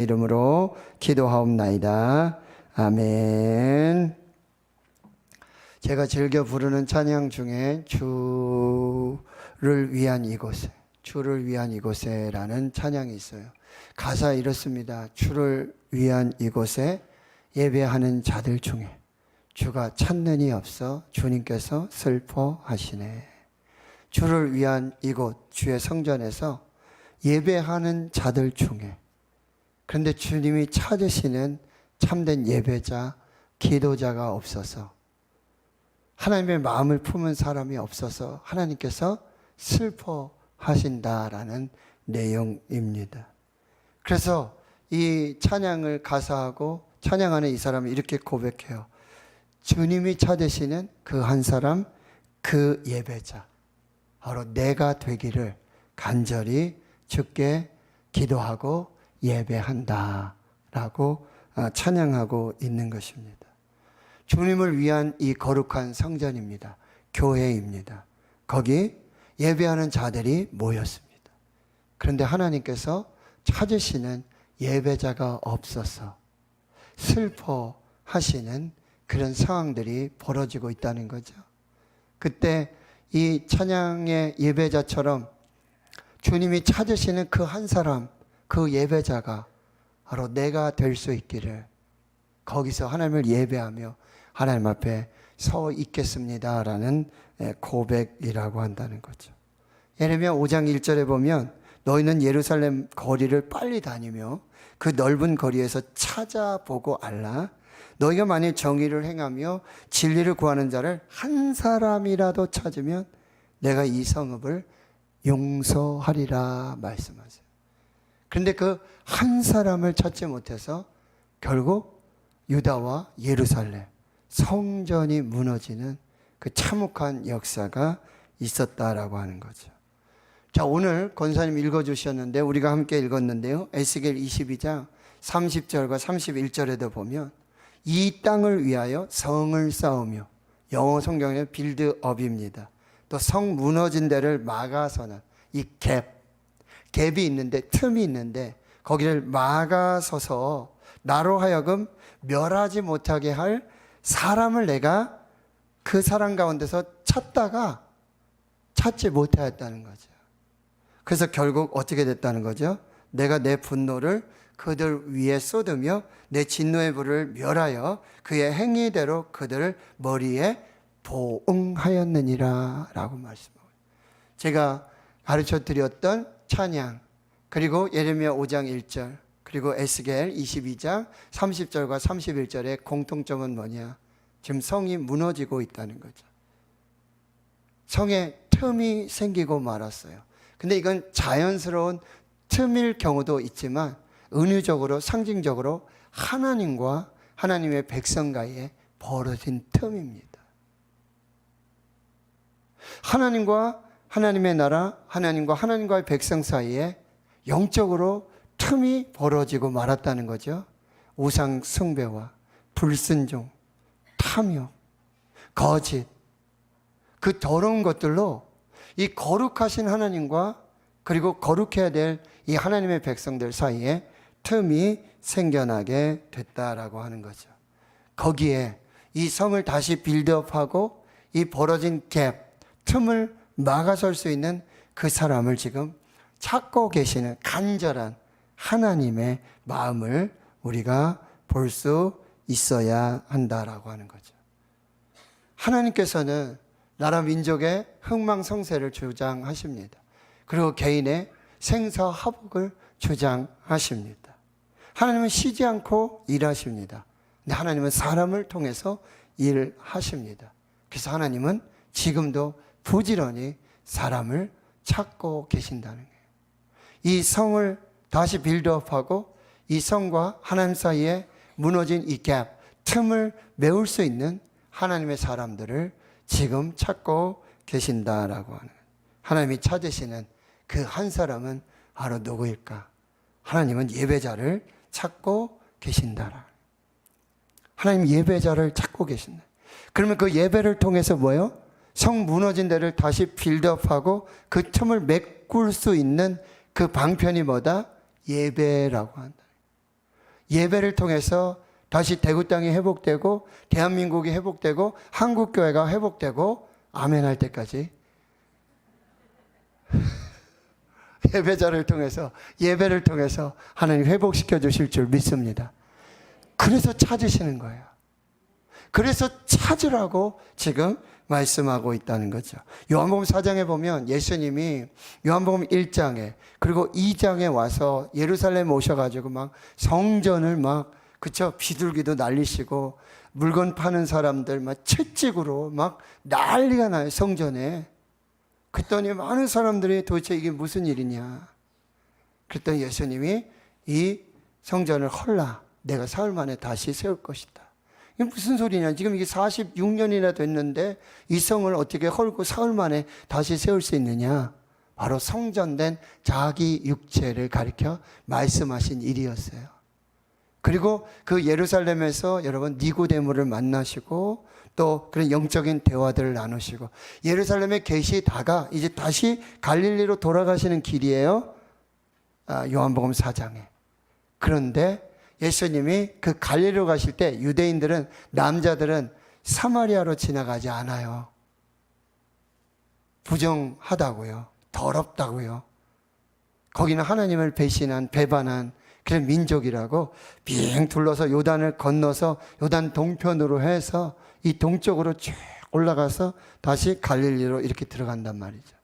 이름으로 기도하옵나이다. 아멘. 제가 즐겨 부르는 찬양 중에 주를 위한 이곳에, 주를 위한 이곳에라는 찬양이 있어요. 가사 이렇습니다. 주를 위한 이곳에 예배하는 자들 중에 주가 찾는이 없어 주님께서 슬퍼하시네. 주를 위한 이곳, 주의 성전에서 예배하는 자들 중에, 그런데 주님이 찾으시는 참된 예배자, 기도자가 없어서, 하나님의 마음을 품은 사람이 없어서 하나님께서 슬퍼하신다라는 내용입니다. 그래서 이 찬양을 가사하고 찬양하는 이 사람이 이렇게 고백해요. 주님이 찾으시는 그 한 사람, 그 예배자, 바로 내가 되기를 간절히 주께 기도하고 예배한다 라고 찬양하고 있는 것입니다. 주님을 위한 이 거룩한 성전입니다. 교회입니다. 거기 예배하는 자들이 모였습니다. 그런데 하나님께서 찾으시는 예배자가 없어서 슬퍼하시는 그런 상황들이 벌어지고 있다는 거죠. 그때 이 찬양의 예배자처럼 주님이 찾으시는 그 한 사람, 그 예배자가 바로 내가 될 수 있기를, 거기서 하나님을 예배하며 하나님 앞에 서 있겠습니다라는 고백이라고 한다는 거죠. 예레미야 5장 1절에 보면 너희는 예루살렘 거리를 빨리 다니며 그 넓은 거리에서 찾아보고 알라. 너희가 만일 정의를 행하며 진리를 구하는 자를 한 사람이라도 찾으면 내가 이 성읍을 용서하리라 말씀하세요. 그런데 그 한 사람을 찾지 못해서 결국 유다와 예루살렘, 성전이 무너지는 그 참혹한 역사가 있었다라고 하는 거죠. 자, 오늘 권사님 읽어주셨는데 우리가 함께 읽었는데요. 에스겔 22장 30절과 31절에도 보면 이 땅을 위하여 성을 쌓으며, 영어 성경에는 빌드업입니다. 또 성 무너진 데를 막아서는 이 갭이 있는데, 틈이 있는데 거기를 막아서서 나로 하여금 멸하지 못하게 할 사람을 내가 그 사람 가운데서 찾다가 찾지 못하였다는 거죠. 그래서 결국 어떻게 됐다는 거죠? 내가 내 분노를 그들 위에 쏟으며 내 진노의 불을 멸하여 그의 행위대로 그들을 머리에 보응하였느니라 라고 말씀합니다. 제가 가르쳐 드렸던 찬양, 그리고 예레미야 5장 1절, 그리고 에스겔 22장 30절과 31절의 공통점은 뭐냐? 지금 성이 무너지고 있다는 거죠. 성에 틈이 생기고 말았어요. 근데 이건 자연스러운 틈일 경우도 있지만 은유적으로, 상징적으로 하나님과 하나님의 백성과의 벌어진 틈입니다. 하나님과 하나님의 나라, 하나님과 하나님과의 백성 사이에 영적으로 틈이 벌어지고 말았다는 거죠. 우상 숭배와 불순종, 탐욕, 거짓, 그 더러운 것들로 이 거룩하신 하나님과 그리고 거룩해야 될 이 하나님의 백성들 사이에 틈이 생겨나게 됐다라고 하는 거죠. 거기에 이 성을 다시 빌드업하고 이 벌어진 갭, 틈을 막아설 수 있는 그 사람을 지금 찾고 계시는 간절한 하나님의 마음을 우리가 볼 수 있어야 한다라고 하는 거죠. 하나님께서는 나라 민족의 흥망성쇠를 주장하십니다. 그리고 개인의 생사화복을 주장하십니다. 하나님은 쉬지 않고 일하십니다. 근데 하나님은 사람을 통해서 일하십니다. 그래서 하나님은 지금도 부지런히 사람을 찾고 계신다는 거예요. 이 성을 다시 빌드업하고 이 성과 하나님 사이에 무너진 이 갭, 틈을 메울 수 있는 하나님의 사람들을 지금 찾고 계신다라고 하는, 하나님이 찾으시는 그 한 사람은 바로 누구일까? 하나님은 예배자를 찾고 계신다라. 하나님 예배자를 찾고 계신다. 그러면 그 예배를 통해서 뭐예요? 성 무너진 데를 다시 빌드업하고 그 틈을 메꿀 수 있는 그 방편이 뭐다? 예배라고 한다. 예배를 통해서 다시 대구 땅이 회복되고 대한민국이 회복되고 한국교회가 회복되고 아멘 할 때까지 예배자를 통해서 예배를 통해서 하나님 회복시켜 주실 줄 믿습니다. 그래서 찾으시는 거예요. 그래서 찾으라고 지금 말씀하고 있다는 거죠. 요한복음 4장에 보면 예수님이 요한복음 1장에 그리고 2장에 와서 예루살렘 오셔가지고 막 성전을 막 그쵸 비둘기도 날리시고 물건 파는 사람들 막 채찍으로 막 난리가 나요 성전에. 그랬더니 많은 사람들이 도대체 이게 무슨 일이냐. 그랬더니 예수님이 이 성전을 헐라 내가 사흘 만에 다시 세울 것이다. 이게 무슨 소리냐. 지금 이게 46년이나 됐는데 이 성을 어떻게 헐고 사흘 만에 다시 세울 수 있느냐. 바로 성전된 자기 육체를 가리켜 말씀하신 일이었어요. 그리고 그 예루살렘에서 여러분 니고데모를 만나시고 또 그런 영적인 대화들을 나누시고 예루살렘에 계시다가 이제 다시 갈릴리로 돌아가시는 길이에요. 요한복음 4장에. 그런데 예수님이 그 갈릴리로 가실 때 유대인들은 남자들은 사마리아로 지나가지 않아요. 부정하다고요. 더럽다고요. 거기는 하나님을 배신한 배반한 그런 민족이라고 빙 둘러서 요단을 건너서 요단 동편으로 해서 이 동쪽으로 쭉 올라가서 다시 갈릴리로 이렇게 들어간단 말이죠.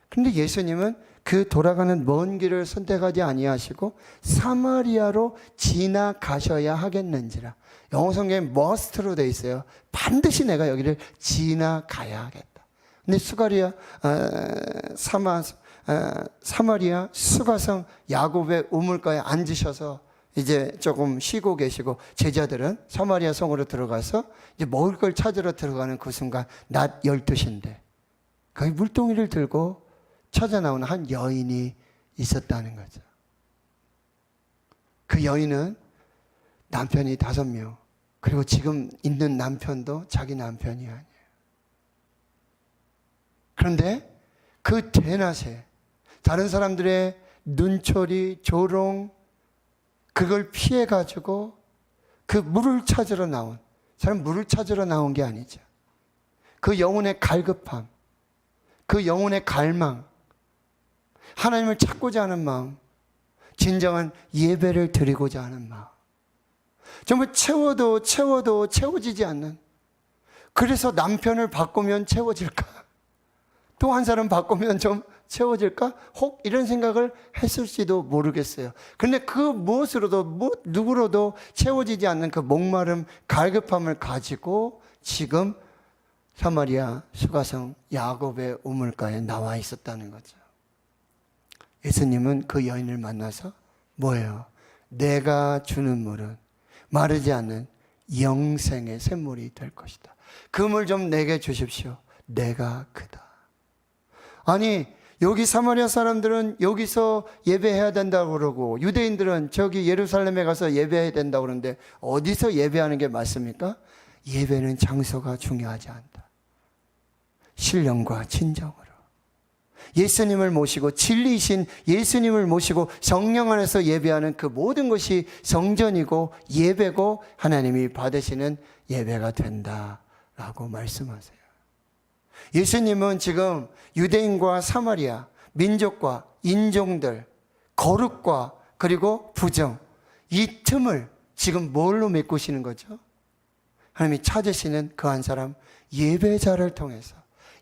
그런데 예수님은 그 돌아가는 먼 길을 선택하지 아니하시고 사마리아로 지나가셔야 하겠는지라. 영어 성경에 must로 돼 있어요. 반드시 내가 여기를 지나가야 하겠다. 근데 사마리아 수가성 야곱의 우물가에 앉으셔서 이제 조금 쉬고 계시고 제자들은 사마리아 성으로 들어가서 이제 먹을 걸 찾으러 들어가는 그 순간 낮 12시인데 거기 물동이를 들고 찾아 나오는 한 여인이 있었다는 거죠. 그 여인은 남편이 5명 그리고 지금 있는 남편도 자기 남편이 아니에요. 그런데 그 대낮에 다른 사람들의 눈초리, 조롱 그걸 피해가지고 그 물을 찾으러 나온 사람 물을 찾으러 나온 게 아니죠. 그 영혼의 갈급함, 그 영혼의 갈망, 하나님을 찾고자 하는 마음, 진정한 예배를 드리고자 하는 마음. 정말 채워도 채워지지 않는. 그래서 남편을 바꾸면 채워질까? 또 한 사람 바꾸면 좀 채워질까? 혹 이런 생각을 했을지도 모르겠어요. 그런데 그 무엇으로도 누구로도 채워지지 않는 그 목마름, 갈급함을 가지고 지금 사마리아 수가성 야곱의 우물가에 나와 있었다는 거죠. 예수님은 그 여인을 만나서 뭐예요? 내가 주는 물은 마르지 않는 영생의 샘물이 될 것이다. 그 물 좀 내게 주십시오. 내가 그다. 아니 여기 사마리아 사람들은 여기서 예배해야 된다고 그러고 유대인들은 저기 예루살렘에 가서 예배해야 된다고 그러는데 어디서 예배하는 게 맞습니까? 예배는 장소가 중요하지 않다. 신령과 진정으로 예수님을 모시고 진리이신 예수님을 모시고 성령 안에서 예배하는 그 모든 것이 성전이고 예배고 하나님이 받으시는 예배가 된다라고 말씀하세요. 예수님은 지금 유대인과 사마리아, 민족과 인종들, 거룩과 그리고 부정 이 틈을 지금 뭘로 메꾸시는 거죠? 하나님이 찾으시는 그 한 사람 예배자를 통해서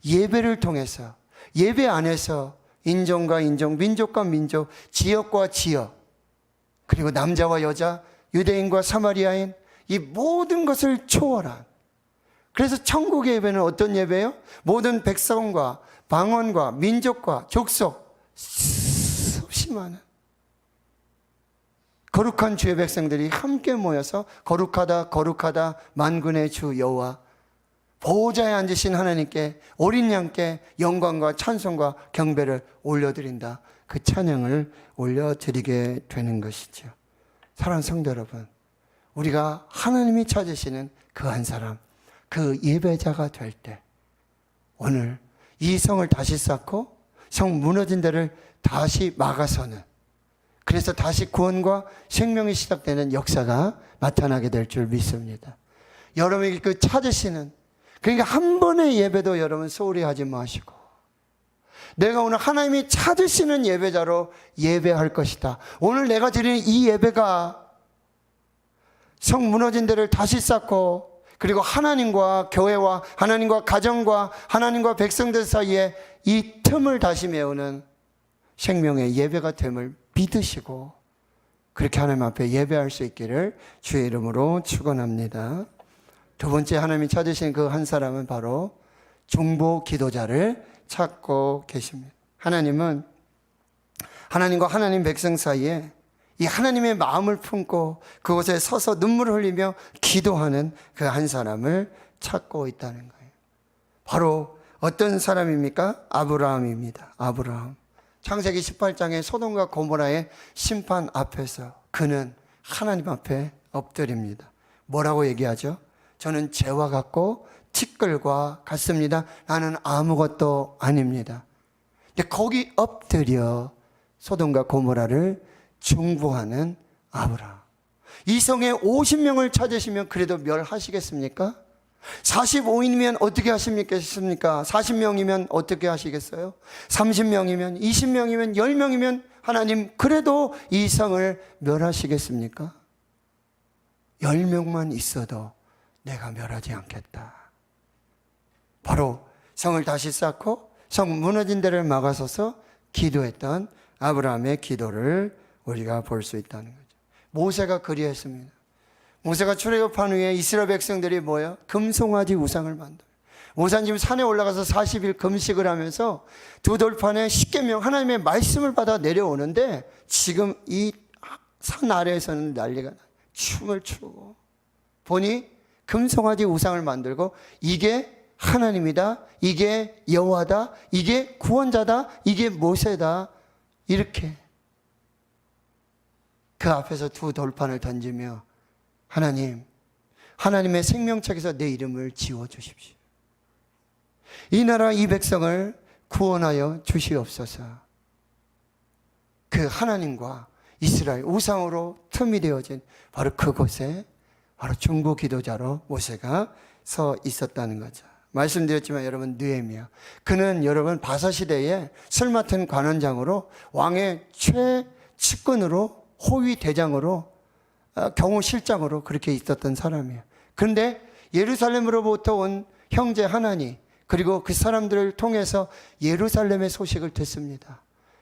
예배를 통해서 예배 안에서 인종과 인종, 민족과 민족, 지역과 지역 그리고 남자와 여자, 유대인과 사마리아인 이 모든 것을 초월한 그래서 천국의 예배는 어떤 예배예요? 모든 백성과 방언과 민족과 족속 수없이 많은 거룩한 주의 백성들이 함께 모여서 거룩하다 거룩하다 만군의 주 여호와 보호자에 앉으신 하나님께 어린 양께 영광과 찬송과 경배를 올려드린다. 그 찬양을 올려드리게 되는 것이죠. 사랑하는 성도 여러분, 우리가 하나님이 찾으시는 그 한 사람 그 예배자가 될 때 오늘 이 성을 다시 쌓고 성 무너진 데를 다시 막아서는 그래서 다시 구원과 생명이 시작되는 역사가 나타나게 될 줄 믿습니다. 여러분이 그 찾으시는, 그러니까 한 번의 예배도 여러분 소홀히 하지 마시고, 내가 오늘 하나님이 찾으시는 예배자로 예배할 것이다. 오늘 내가 드리는 이 예배가 성 무너진 데를 다시 쌓고, 그리고 하나님과 교회와 하나님과 가정과 하나님과 백성들 사이에 이 틈을 다시 메우는 생명의 예배가 됨을 믿으시고, 그렇게 하나님 앞에 예배할 수 있기를 주의 이름으로 축원합니다. 두 번째 하나님이 찾으신 그 한 사람은 바로 중보 기도자를 찾고 계십니다. 하나님은 하나님과 하나님 백성 사이에 이 하나님의 마음을 품고 그곳에 서서 눈물을 흘리며 기도하는 그 한 사람을 찾고 있다는 거예요. 바로 어떤 사람입니까? 아브라함입니다. 아브라함. 창세기 18장의 소돔과 고모라의 심판 앞에서 그는 하나님 앞에 엎드립니다. 뭐라고 얘기하죠? 저는 죄와 같고 티끌과 같습니다. 나는 아무것도 아닙니다. 근데 거기 엎드려 소돔과 고모라를 중보하는 아브라함. 이 성에 50명을 찾으시면 그래도 멸하시겠습니까? 45인이면 어떻게 하시겠습니까? 40명이면 어떻게 하시겠어요? 30명이면, 20명이면, 10명이면 하나님 그래도 이 성을 멸하시겠습니까? 10명만 있어도 내가 멸하지 않겠다. 바로 성을 다시 쌓고 성 무너진 데를 막아서서 기도했던 아브라함의 기도를 우리가 볼 수 있다는 거죠. 모세가 그리했습니다. 모세가 출애굽한 후에 이스라엘 백성들이 뭐예요? 금송아지 우상을 만들어요. 모세는 지금 산에 올라가서 40일 금식을 하면서 두 돌판에 십계명 하나님의 말씀을 받아 내려오는데 지금 이 산 아래에서는 난리가 나요. 춤을 추고 보니 금송아지 우상을 만들고 이게 하나님이다, 이게 여호와다, 이게 구원자다, 이게 모세다, 이렇게 그 앞에서 두 돌판을 던지며 하나님, 하나님의 생명책에서 내 이름을 지워주십시오. 이 나라 이 백성을 구원하여 주시옵소서. 그 하나님과 이스라엘 우상으로 틈이 되어진 바로 그곳에 바로 중보 기도자로 모세가 서 있었다는 거죠. 말씀드렸지만 여러분 느헤미야, 그는 여러분 바사시대에 술 맡은 관원장으로 왕의 최측근으로 호위 대장으로 경호실장으로 그렇게 있었던 사람이에요. 그런데 예루살렘으로부터 온 형제 하나니 그리고 그 사람들을 통해서 예루살렘의 소식을 듣습니다.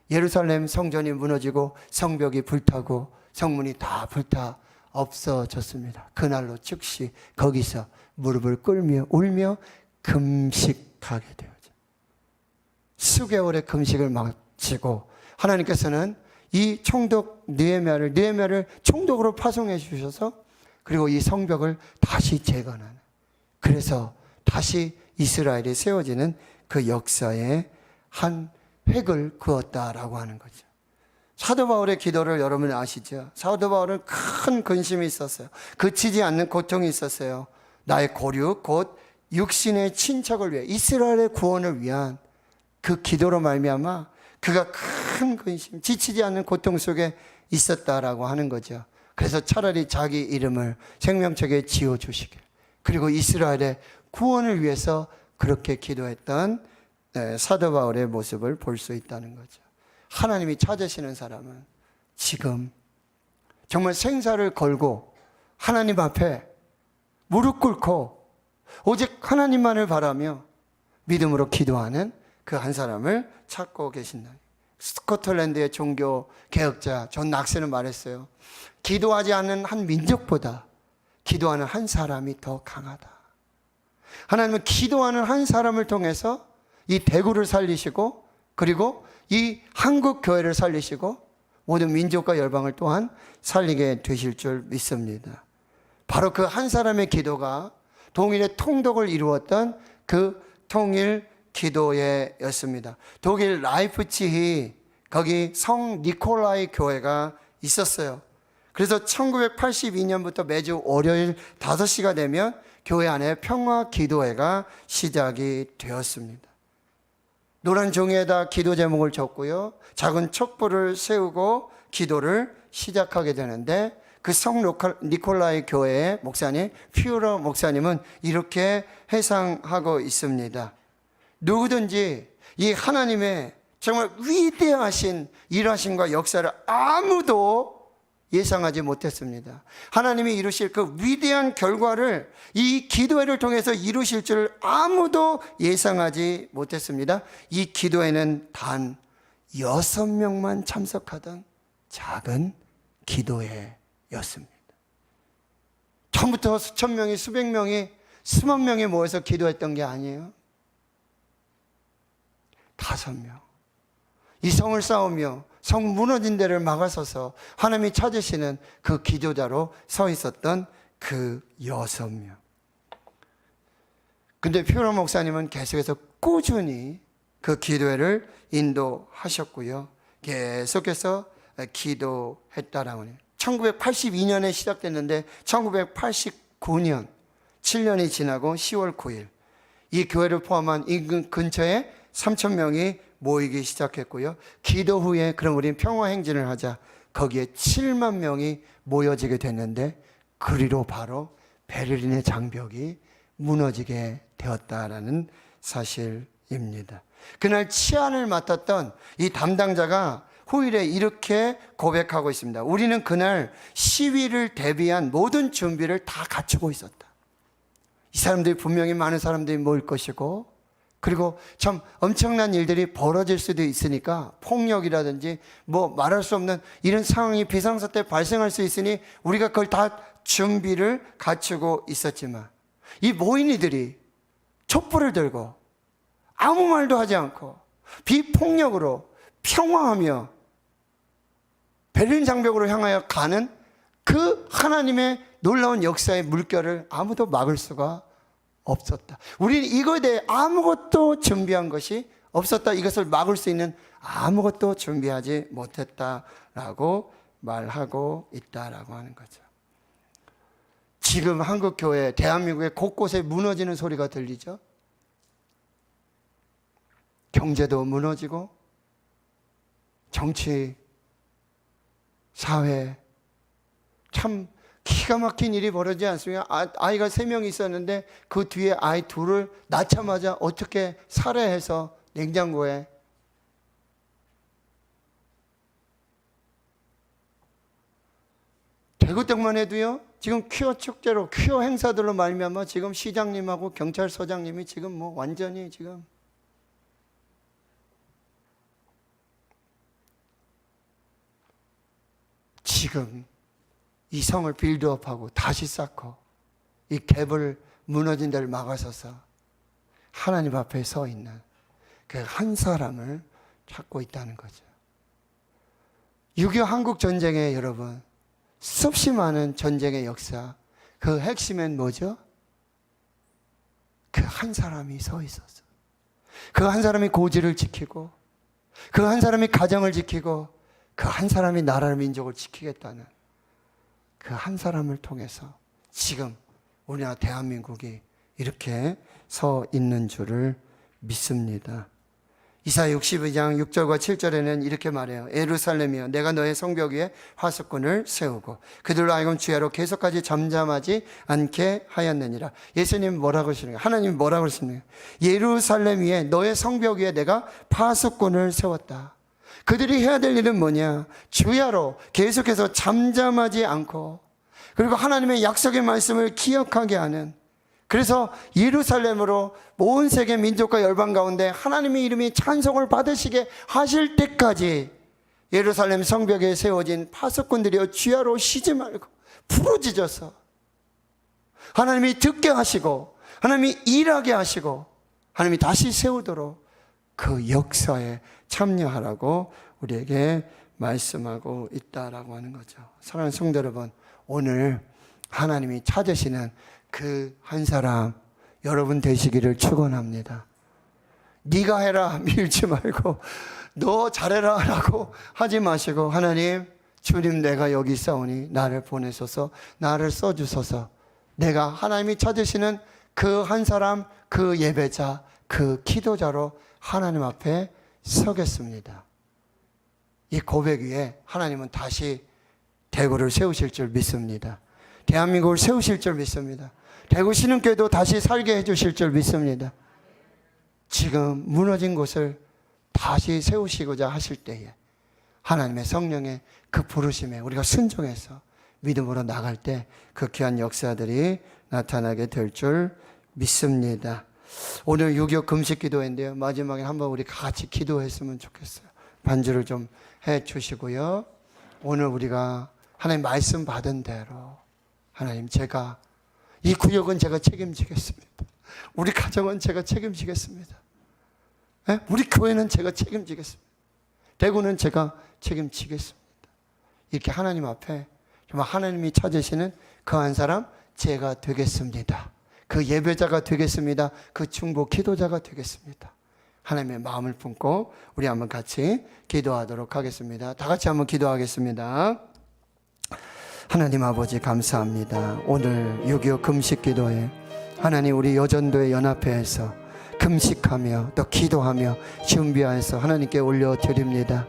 예루살렘 성전이 무너지고 성벽이 불타고 성문이 다 불타 없어졌습니다. 그날로 즉시 거기서 무릎을 꿇으며 울며 금식하게 되었죠. 수개월의 금식을 마치고 하나님께서는 이 총독 느헤미야를 총독으로 파송해 주셔서 그리고 이 성벽을 다시 재건하는, 그래서 다시 이스라엘이 세워지는 그 역사의 한 획을 그었다라고 하는 거죠. 사도 바울의 기도를 여러분 아시죠? 사도 바울은 큰 근심이 있었어요. 그치지 않는 고통이 있었어요. 나의 고륙 곧 육신의 친척을 위해 이스라엘의 구원을 위한 그 기도로 말미암아 그가 큰 근심, 지치지 않는 고통 속에 있었다라고 하는 거죠. 그래서 차라리 자기 이름을 생명책에 지어주시길, 그리고 이스라엘의 구원을 위해서 그렇게 기도했던 사도 바울의 모습을 볼 수 있다는 거죠. 하나님이 찾으시는 사람은 지금 정말 생사를 걸고 하나님 앞에 무릎 꿇고 오직 하나님만을 바라며 믿음으로 기도하는 그 한 사람을 찾고 계신다. 스코틀랜드의 종교 개혁자 존 낙스는 말했어요. 기도하지 않는 한 민족보다 기도하는 한 사람이 더 강하다. 하나님은 기도하는 한 사람을 통해서 이 대구를 살리시고 그리고 이 한국 교회를 살리시고 모든 민족과 열방을 또한 살리게 되실 줄 믿습니다. 바로 그 한 사람의 기도가 동일의 통독을 이루었던 그 통일 기도회였습니다. 독일 라이프치히 거기 성 니콜라이 교회가 있었어요. 그래서 1982년부터 매주 월요일 5시가 되면 교회 안에 평화 기도회가 시작이 되었습니다. 노란 종이에다 기도 제목을 적고요, 작은 촛불을 세우고 기도를 시작하게 되는데 그 성 니콜라이 교회의 목사님 퓨러 목사님은 이렇게 해상하고 있습니다. 누구든지 이 하나님의 정말 위대하신 일하심과 역사를 아무도 예상하지 못했습니다. 하나님이 이루실 그 위대한 결과를 이 기도회를 통해서 이루실 줄 아무도 예상하지 못했습니다. 이 기도회는 단 6명만 참석하던 작은 기도회였습니다. 처음부터 수천 명이, 수백 명이, 수만 명이 모여서 기도했던 게 아니에요. 5명. 이 성을 쌓으며 성 무너진 데를 막아서서 하나님이 찾으시는 그 기도자로 서 있었던 그 6명. 근데 퓨러 목사님은 계속해서 꾸준히 그 기도회를 인도하셨고요. 계속해서 기도했다라고 해요. 1982년에 시작됐는데 1989년 7년이 지나고 10월 9일 이 교회를 포함한 인근 근처에 3,000명이 모이기 시작했고요. 기도 후에 그럼 우린 평화 행진을 하자. 거기에 7만 명이 모여지게 됐는데 그리로 바로 베를린의 장벽이 무너지게 되었다라는 사실입니다. 그날 치안을 맡았던 이 담당자가 후일에 이렇게 고백하고 있습니다. 우리는 그날 시위를 대비한 모든 준비를 다 갖추고 있었다. 이 사람들이 분명히 많은 사람들이 모일 것이고 그리고 참 엄청난 일들이 벌어질 수도 있으니까 폭력이라든지 뭐 말할 수 없는 이런 상황이 비상사태 발생할 수 있으니 우리가 그걸 다 준비를 갖추고 있었지만 이 모인이들이 촛불을 들고 아무 말도 하지 않고 비폭력으로 평화하며 베를린 장벽으로 향하여 가는 그 하나님의 놀라운 역사의 물결을 아무도 막을 수가 없었다. 우리는 이거에 대해 아무것도 준비한 것이 없었다. 이것을 막을 수 있는 아무것도 준비하지 못했다라고 말하고 있다라고 하는 거죠. 지금 한국 교회, 대한민국의 곳곳에 무너지는 소리가 들리죠. 경제도 무너지고 정치, 사회 참 기가 막힌 일이 벌어지지 않습니까? 아이가 3명이 있었는데 그 뒤에 아이 2을 낳자마자 어떻게 살해해서 냉장고에 대구떡만 해도요 지금 퀴어 축제로 퀴어 행사들로 말미암아 지금 시장님하고 경찰서장님이 지금 뭐 완전히 지금 이 성을 빌드업하고 다시 쌓고 이 갭을 무너진 데를 막아서서 하나님 앞에 서 있는 그 한 사람을 찾고 있다는 거죠. 6.25 한국 전쟁에 여러분 수없이 많은 전쟁의 역사 그 핵심은 뭐죠? 그 한 사람이 서 있었어. 그 한 사람이 고지를 지키고 그 한 사람이 가정을 지키고 그 한 사람이 나라를 민족을 지키겠다는 그 한 사람을 통해서 지금 우리나라 대한민국이 이렇게 서 있는 줄을 믿습니다. 이사야 62장 6절과 7절에는 이렇게 말해요. 예루살렘이여 내가 너의 성벽 위에 화석군을 세우고 그들로 하여금 주야로 계속까지 잠잠하지 않게 하였느니라. 예수님 뭐라고 하시는가? 하나님 뭐라고 하시는가? 예루살렘 위에 너의 성벽 위에 내가 파수꾼을 세웠다. 그들이 해야 될 일은 뭐냐? 주야로 계속해서 잠잠하지 않고 그리고 하나님의 약속의 말씀을 기억하게 하는, 그래서 예루살렘으로 온 세계 민족과 열방 가운데 하나님의 이름이 찬송을 받으시게 하실 때까지 예루살렘 성벽에 세워진 파수꾼들이여 주야로 쉬지 말고 부르짖어서 하나님이 듣게 하시고 하나님이 일하게 하시고 하나님이 다시 세우도록 그 역사에 참여하라고 우리에게 말씀하고 있다라고 하는 거죠. 사랑하는 성도 여러분, 오늘 하나님이 찾으시는 그 한 사람 여러분 되시기를 축원합니다. 네가 해라 밀지 말고 너 잘해라 라고 하지 마시고 하나님, 주님 내가 여기 있사오니 나를 보내소서, 나를 써주소서. 내가 하나님이 찾으시는 그 한 사람, 그 예배자, 그 기도자로 하나님 앞에 서겠습니다. 이 고백 위에 하나님은 다시 대구를 세우실 줄 믿습니다. 대한민국을 세우실 줄 믿습니다. 대구 신흥교회도 다시 살게 해주실 줄 믿습니다. 지금 무너진 곳을 다시 세우시고자 하실 때에 하나님의 성령의 그 부르심에 우리가 순종해서 믿음으로 나갈 때 그 귀한 역사들이 나타나게 될 줄 믿습니다. 오늘 6.25 금식 기도회인데요. 마지막에 한번 우리 같이 기도했으면 좋겠어요. 반주를 좀 해주시고요. 오늘 우리가 하나님 말씀 받은 대로 하나님, 제가 이 구역은 제가 책임지겠습니다. 우리 가정은 제가 책임지겠습니다. 우리 교회는 제가 책임지겠습니다. 대구는 제가 책임지겠습니다. 이렇게 하나님 앞에 정말 하나님이 찾으시는 그 한 사람 제가 되겠습니다. 그 예배자가 되겠습니다. 그 중보 기도자가 되겠습니다. 하나님의 마음을 품고 우리 한번 같이 기도하도록 하겠습니다. 다 같이 한번 기도하겠습니다. 하나님 아버지 감사합니다. 오늘 6.25 금식 기도에 하나님 우리 여전도의 연합회에서 금식하며 또 기도하며 준비하여서 하나님께 올려드립니다.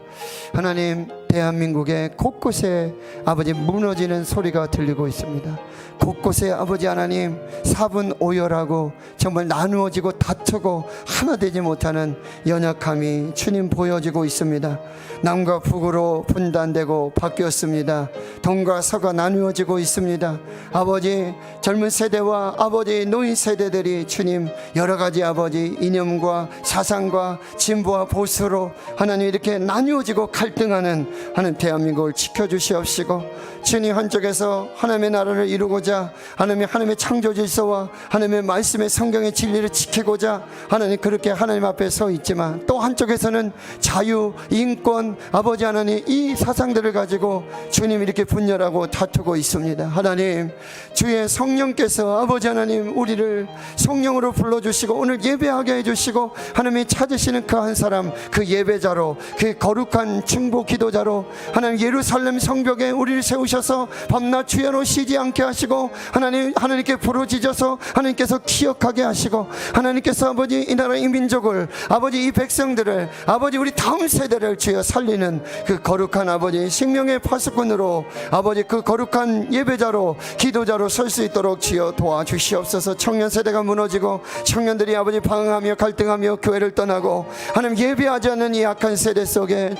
하나님, 대한민국의 곳곳에 아버지 무너지는 소리가 들리고 있습니다. 곳곳에 아버지 하나님 사분 오열하고 정말 나누어지고 다투고 하나 되지 못하는 연약함이 주님 보여지고 있습니다. 남과 북으로 분단되고 바뀌었습니다. 동과 서가 나누어지고 있습니다. 아버지, 젊은 세대와 아버지 노인 세대들이 주님 여러 가지 아버지 이념과 사상과 진보와 보수로 하나님 이렇게 나누어지고 갈등하는 하나님 대한민국을 지켜주시옵시고, 주님 한쪽에서 하나님의 나라를 이루고자 하나님의 창조 질서와 하나님의 말씀의 성경의 진리를 지키고자 하나님 그렇게 하나님 앞에 서 있지만, 또 한쪽에서는 자유, 인권, 아버지 하나님 이 사상들을 가지고 주님 이렇게 분열하고 다투고 있습니다. 하나님, 주의 성령께서 아버지 하나님 우리를 성령으로 불러주시고 오늘 예배하게 해주시고 하나님이 찾으시는 그 한 사람, 그 예배자로, 그 거룩한 중보 기도자로 하나님 예루살렘 성벽에 우리를 세우셔서 밤낮 주야로 쉬지 않게 하시고 하나님께 부르짖어서 하나님께서 기억하게 하시고 하나님께서 아버지 이 나라 이 민족을 아버지 이 백성들을 아버지 우리 다음 세대를 주여 살리는 그 거룩한 아버지 생명의 파수꾼으로 아버지 그 거룩한 예배자로 기도자로 설 수 있도록 주여 도와주시옵소서. 청년 세대가 무너지고 청년들이 아버지 방황하며 갈등하며 교회를 떠나고 하나님 예배하지 않는 이 악한 세대 속에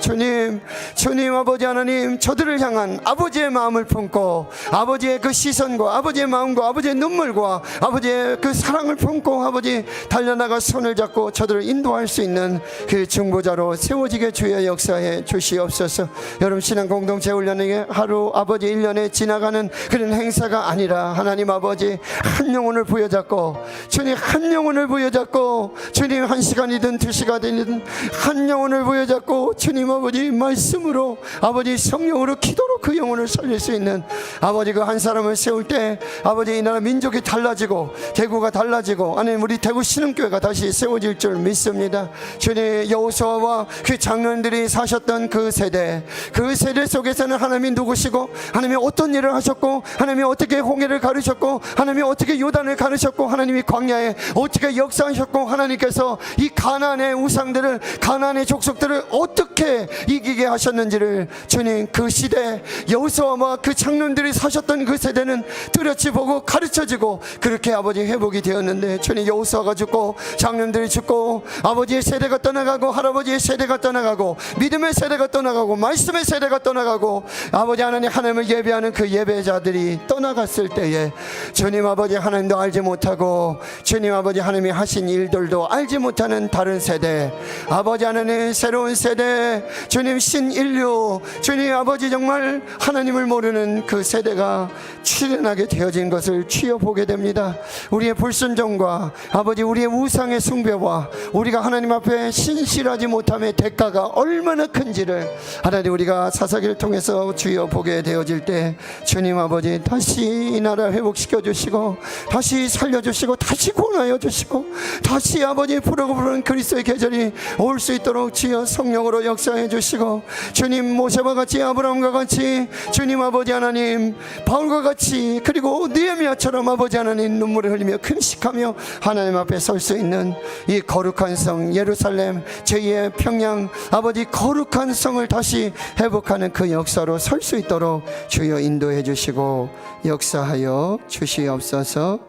주님 아버지 하나님 저들을 향한 아버지의 마음을 품고 아버지의 그 시선과 아버지의 마음과 아버지의 눈물과 아버지의 그 사랑을 품고 아버지 달려나가 손을 잡고 저들을 인도할 수 있는 그 중보자로 세워지게 주여 역사해 주시옵소서. 여러분 신앙 공동체 훈련에 하루 아버지 1년에 지나가는 그런 행사가 아니라 하나님 아버지 한 영혼을 부여잡고 주님 한 영혼을 부여잡고 주님 1시간이든 2시간이든 한 영혼을 부여잡고 주님 아버지 말씀으로 아버지 성령으로 기도로 그 영혼을 살릴 수 있는 아버지 그 한 사람을 세울 때 아버지 이 나라 민족이 달라지고 대구가 달라지고 하나님 우리 대구 신흥교회가 다시 세워질 줄 믿습니다. 주님 여호수아와 그 장로들이 사셨던 그 세대 속에서는 하나님이 누구시고 하나님이 어떤 일을 하셨고 하나님이 어떻게 홍해를 가르셨고 하나님이 어떻게 요단을 가르셨고 하나님이 광야에 어떻게 역사하셨고 하나님께서 이 가나안의 우상들을 가나안의 족속들을 어떻게 이기게 하셨는지를 주님 그 시대 여호수아와 그 장로들이 사셨던 그 세대는 뚜렷이 보고 가르쳐지고 그렇게 아버지 회복이 되었는데 주님 여호수아가 죽고 장로들이 죽고 아버지의 세대가 떠나가고 할아버지의 세대가 떠나가고 믿음의 세대가 떠나가고 말씀의 세대가 떠나가고 아버지 하나님을 예배하는 그 예배자들이 떠나갔을 때에 주님 아버지 하나님도 알지 못하고 주님 아버지 하나님이 하신 일들도 알지 못하는 다른 세대 아버지 하나님 새로운 세대 주님 신인류 주님 아버지 정말 하나님을 모르는 그 세대가 출현하게 되어진 것을 취해보게 됩니다. 우리의 불순종과 아버지 우리의 우상의 숭배와 우리가 하나님 앞에 신실하지 못함의 대가가 얼마나 큰지를 하나님 우리가 사사기를 통해서 주여 보게 되어질 때 주님 아버지 다시 이 나라 회복시켜 주시고 다시 살려주시고 다시 구원하여 주시고 다시 아버지 부르고 부르는 그리스도의 계절이 올 수 있도록 주여 성령으로 역사해 주시고 주님 주님 모세와 같이 아브라함과 같이 주님 아버지 하나님 바울과 같이 그리고 느헤미야처럼 아버지 하나님 눈물을 흘리며 금식하며 하나님 앞에 설 수 있는 이 거룩한 성 예루살렘 제2의 평양 아버지 거룩한 성을 다시 회복하는 그 역사로 설 수 있도록 주여 인도해 주시고 역사하여 주시옵소서.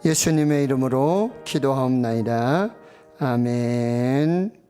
예수님의 이름으로 기도하옵나이다. 아멘.